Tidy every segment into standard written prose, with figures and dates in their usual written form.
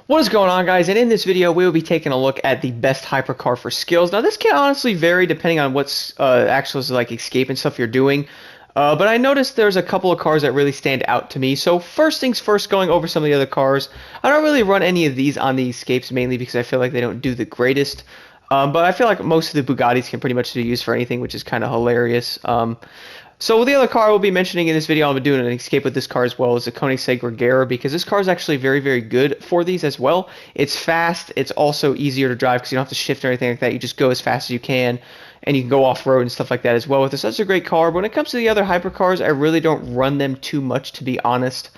What is going on, guys? And in this video we will be taking a look at the best hypercar for skills. Now this can honestly vary depending on what's actual like escape and stuff you're doing, but I noticed there's a couple of cars that really stand out to me. So first things first, going over some of the other cars, I don't really run any of these on the escapes, mainly because I feel like they don't do the greatest. But I feel like most of the Bugattis can pretty much be used for anything, which is kind of hilarious. So the other car we'll be mentioning in this video, I'll be doing an escape with this car as well, is the Koenigsegg Regera, because this car is actually very, very good for these as well. It's fast, it's also easier to drive because you don't have to shift or anything like that. You just go as fast as you can, and you can go off-road and stuff like that as well with this. That's a great car, but when it comes to the other hypercars, I really don't run them too much, to be honest.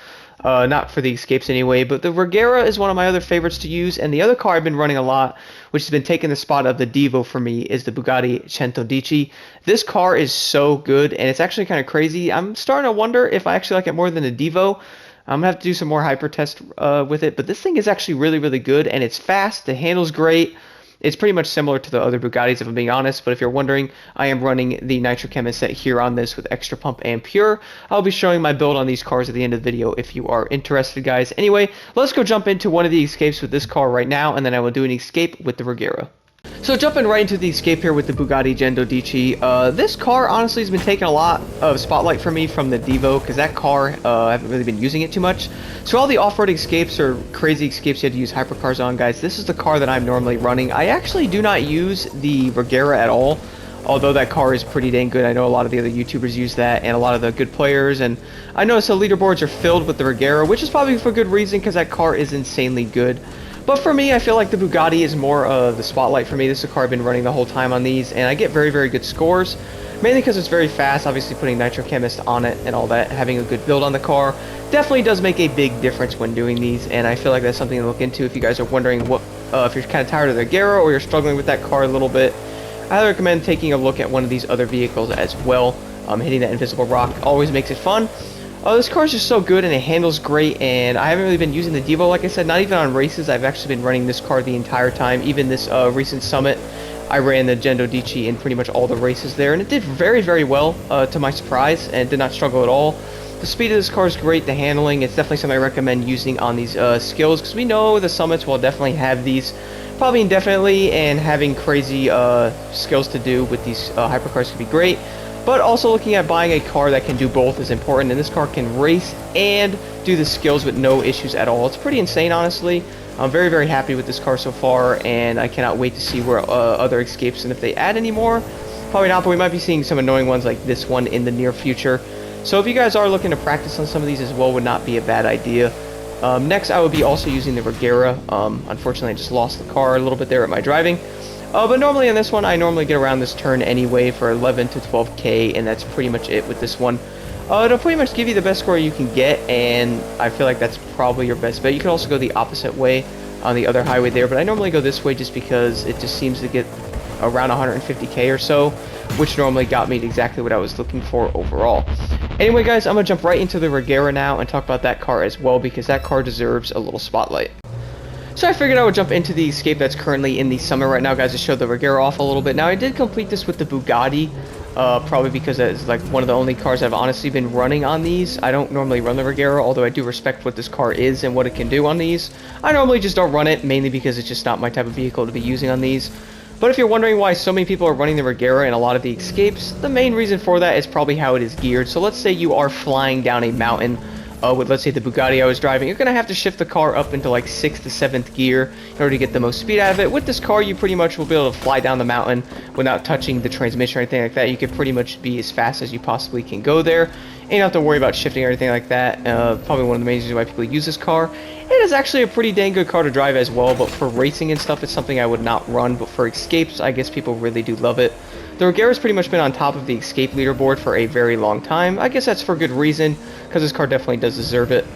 Not for the escapes anyway, but the Regera is one of my other favorites to use, and the other car I've been running a lot, which has been taking the spot of the Devo for me, is the Bugatti Centodieci. This car is so good, and it's actually kind of crazy. I'm starting to wonder if I actually like it more than the Devo. I'm gonna have to do some more hyper test with it, but this thing is actually really, really good, and it's fast. The handle's great. It's pretty much similar to the other Bugattis, if I'm being honest, but if you're wondering, I am running the Nitro Chemist set here on this with Extra Pump and Pure. I'll be showing my build on these cars at the end of the video if you are interested, guys. Anyway, let's go jump into one of the escapes with this car right now, and then I will do an escape with the Regera. So jumping right into the escape here with the Bugatti Centodieci, this car honestly has been taking a lot of spotlight for me from the Devo, because that car, I haven't really been using it too much. So all the off-road escapes or crazy escapes you had to use hypercars on, guys, this is the car that I'm normally running. I actually do not use the Regera at all, although that car is pretty dang good. I know a lot of the other YouTubers use that, and a lot of the good players, and I notice the leaderboards are filled with the Regera, which is probably for good reason, because that car is insanely good. But for me, I feel like the Bugatti is more the spotlight for me. This is a car I've been running the whole time on these, and I get very, very good scores. Mainly because it's very fast, obviously putting Nitro Chemist on it and all that, having a good build on the car definitely does make a big difference when doing these, and I feel like that's something to look into if you guys are wondering what, if you're kind of tired of the Regera or you're struggling with that car a little bit. I highly recommend taking a look at one of these other vehicles as well. Hitting that invisible rock always makes it fun. This car is just so good and it handles great, and I haven't really been using the Devo, like I said, not even on races. I've actually been running this car the entire time. Even this recent summit, I ran the Centodieci in pretty much all the races there, and it did very, very well to my surprise, and did not struggle at all. The speed of this car is great, the handling, it's definitely something I recommend using on these skills, because we know the summits will definitely have these probably indefinitely, and having crazy skills to do with these hypercars could be great. But also looking at buying a car that can do both is important, and this car can race and do the skills with no issues at all. It's pretty insane, honestly. I'm very, very happy with this car so far, and I cannot wait to see where other escapes, and if they add any more. Probably not, but we might be seeing some annoying ones like this one in the near future. So if you guys are looking to practice on some of these as well, would not be a bad idea. Next, I will be also using the Regera. Unfortunately, I just lost the car a little bit there at my driving. But normally on this one, I normally get around this turn anyway for 11 to 12k, and that's pretty much it with this one. It'll pretty much give you the best score you can get, and I feel like that's probably your best bet. You can also go the opposite way on the other highway there, but I normally go this way just because it just seems to get around 150k or so, which normally got me exactly what I was looking for overall. Anyway, guys, I'm going to jump right into the Regera now and talk about that car as well, because that car deserves a little spotlight. So I figured I would jump into the escape that's currently in the summer right now, guys, to show the Regera off a little bit. Now, I did complete this with the Bugatti, probably because it's like one of the only cars I've honestly been running on these. I don't normally run the Regera, although I do respect what this car is and what it can do on these. I normally just don't run it, mainly because it's just not my type of vehicle to be using on these. But if you're wondering why so many people are running the Regera in a lot of the escapes, the main reason for that is probably how it is geared. So let's say you are flying down a mountain with, let's say, the Bugatti I was driving, you're going to have to shift the car up into like 6th to 7th gear in order to get the most speed out of it. With this car, you pretty much will be able to fly down the mountain without touching the transmission or anything like that. You could pretty much be as fast as you possibly can go there, and you don't have to worry about shifting or anything like that. Probably one of the main reasons why people use this car. It is actually a pretty dang good car to drive as well, but for racing and stuff, it's something I would not run, but for escapes, I guess people really do love it. The Regera's pretty much been on top of the escape leaderboard for a very long time. I guess that's for good reason, because this car definitely does deserve it.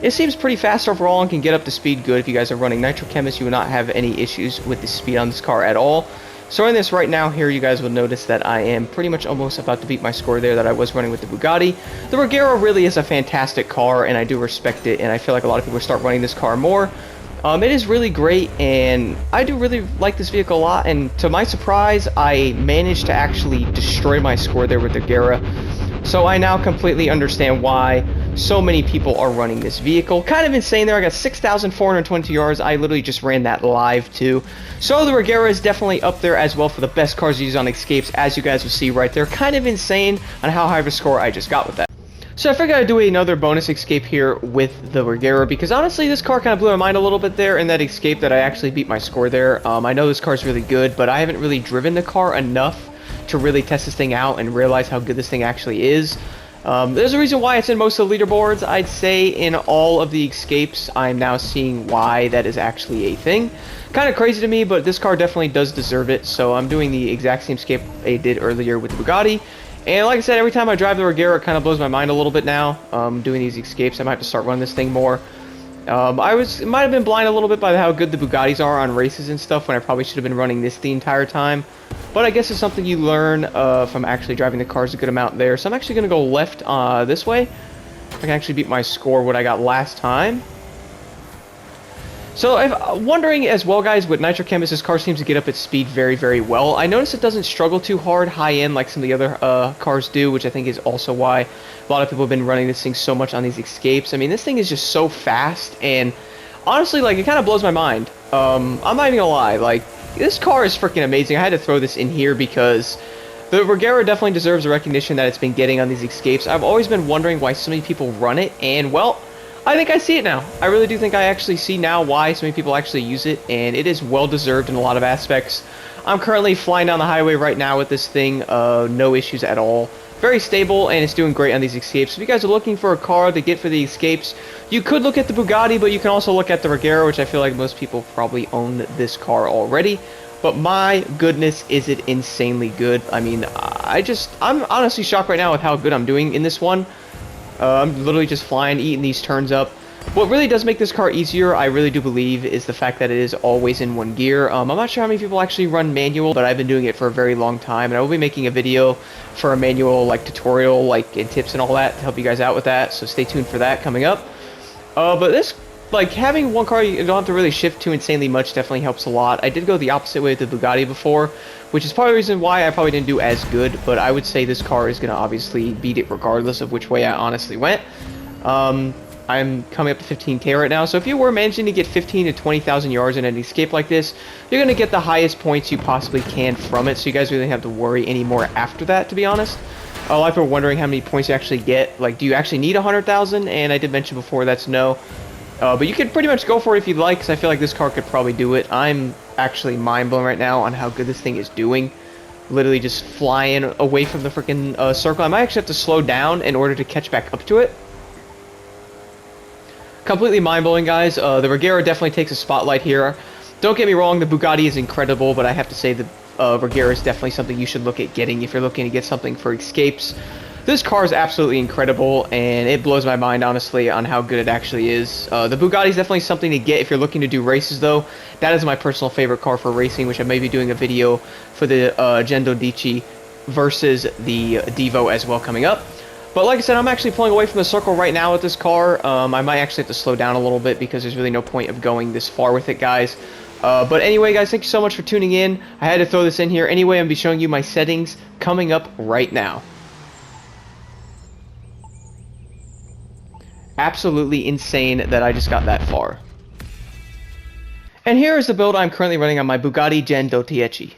It seems pretty fast overall and can get up to speed good. If you guys are running Nitro Chemist, you will not have any issues with the speed on this car at all. So in this right now here, you guys will notice that I am pretty much almost about to beat my score there that I was running with the Bugatti. The Regera really is a fantastic car, and I do respect it, and I feel like a lot of people start running this car more. It is really great, and I do really like this vehicle a lot, and to my surprise, I managed to actually destroy my score there with the Regera. So I now completely understand why So many people are running this vehicle. Kind of insane there. I got 6,422 yards. I literally just ran that live too. So the Regera is definitely up there as well for the best cars to use on escapes, as you guys will see right there. Kind of insane on how high of a score I just got with that. So I figured I'd do another bonus escape here with the Regera, because honestly this car kind of blew my mind a little bit there in that escape that I actually beat my score there. I know this car's really good, but I haven't really driven the car enough to really test this thing out and realize how good this thing actually is. There's a reason why it's in most of the leaderboards. I'd say in all of the escapes, I'm now seeing why that is actually a thing. Kind of crazy to me, but this car definitely does deserve it, so I'm doing the exact same escape I did earlier with the Bugatti. And like I said, every time I drive the Regera, it kind of blows my mind a little bit now, doing these escapes. I might have to start running this thing more. Might have been blind a little bit by how good the Bugattis are on races and stuff, when I probably should have been running this the entire time. But I guess it's something you learn from actually driving the cars a good amount there. So I'm actually going to go left this way. I can actually beat my score, what I got last time. So I'm wondering as well, guys, with Nitro Canvas, this car seems to get up its speed very, very well. I notice it doesn't struggle too hard high-end like some of the other cars do, which I think is also why a lot of people have been running this thing so much on these escapes. I mean, this thing is just so fast, and honestly, like, it kind of blows my mind. I'm not even gonna lie, like, this car is freaking amazing. I had to throw this in here because the Regera definitely deserves the recognition that it's been getting on these escapes. I've always been wondering why so many people run it, and, well, I think I see it now. I really do think I actually see now why so many people actually use it, and it is well deserved in a lot of aspects. I'm currently flying down the highway right now with this thing, no issues at all. Very stable, and it's doing great on these escapes. If you guys are looking for a car to get for the escapes, you could look at the Bugatti, but you can also look at the Regera, which I feel like most people probably own this car already. But my goodness, is it insanely good. I mean, I'm honestly shocked right now with how good I'm doing in this one. I'm literally just flying, eating these turns up. What really does make this car easier, I really do believe, is the fact that it is always in one gear. I'm not sure how many people actually run manual, but I've been doing it for a very long time, and I will be making a video for a manual like tutorial, like, and tips and all that to help you guys out with that, so stay tuned for that coming up. But this, like, having one car you don't have to really shift too insanely much definitely helps a lot. I did go the opposite way with the Bugatti before, which is probably the reason why I probably didn't do as good, but I would say this car is going to obviously beat it regardless of which way I honestly went. I'm coming up to 15k right now, so if you were managing to get 15 to 20,000 yards in an escape like this, you're going to get the highest points you possibly can from it, so you guys really don't have to worry anymore after that, to be honest. A lot of people are wondering how many points you actually get. Like, do you actually need 100,000? And I did mention before that's no. But you could pretty much go for it if you'd like, because I feel like this car could probably do it. I'm actually mind-blown right now on how good this thing is doing. Literally just flying away from the freaking circle. I might actually have to slow down in order to catch back up to it. Completely mind-blowing, guys. The Regera definitely takes a spotlight here. Don't get me wrong, the Bugatti is incredible, but I have to say the Regera is definitely something you should look at getting if you're looking to get something for escapes. This car is absolutely incredible, and it blows my mind, honestly, on how good it actually is. The Bugatti is definitely something to get if you're looking to do races, though. That is my personal favorite car for racing, which I may be doing a video for the Gendo Dici versus the Devo as well coming up. But like I said, I'm actually pulling away from the circle right now with this car. I might actually have to slow down a little bit because there's really no point of going this far with it, guys. But anyway, guys, thank you so much for tuning in. I had to throw this in here. Anyway, I'm going to be showing you my settings coming up right now. Absolutely insane that I just got that far. And here is the build I'm currently running on my Bugatti Gendo Dieci.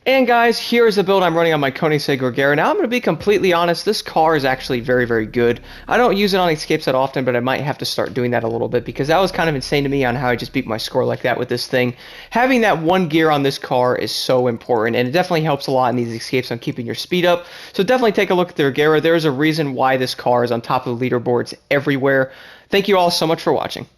And guys, here is the build I'm running on my Koenigsegg Regera. Now, I'm going to be completely honest, this car is actually very, very good. I don't use it on escapes that often, but I might have to start doing that a little bit, because that was kind of insane to me on how I just beat my score like that with this thing. Having that one gear on this car is so important, and it definitely helps a lot in these escapes on keeping your speed up. So definitely take a look at the Regera. There's a reason why this car is on top of the leaderboards everywhere. Thank you all so much for watching.